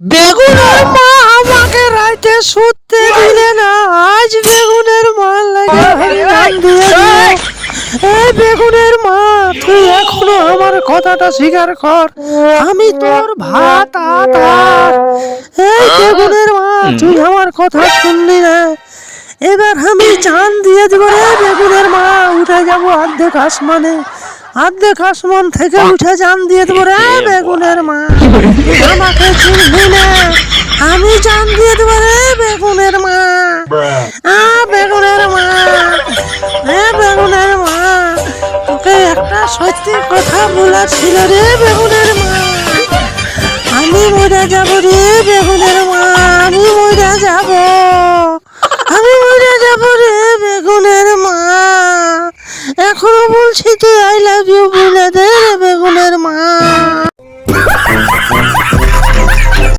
বেগুনের মা আমাকে রাইতে শুতে দিলে না। আজ বেগুনের মা লাগে হরিনাম দিয়ে দিল। এই বেগুনের মা, তুই এখনো আমার কথাটা স্বীকার কর, আমি তোর ভাত আধার। এই বেগুনের মা, তুই আমার কথা শুনলি না। এবার আমি জান দিয়ে দিব রে বেগুনের মা, উঠে যাব অর্ধেক আসমানে। অর্ধেক আসমান থেকে উঠে জান দিয়ে দেবো রে বেগুনের মা। আমাকে চিনবি না, আমি জান দিয়ে দেবো রে বেগুনের মা। বেগুনের মা, বেগুনের মা, তোকে একটা সত্যি কথা বলেছিল রে বেগুনের মা। আমি মরে যাব রে বেগুনের মা, আমি মরে যাব, আমি মরে যাব রে বেগুনের মা। এখনো বলছি তুই আই লাভ ইউ বলে দে রে বেগুনের মা।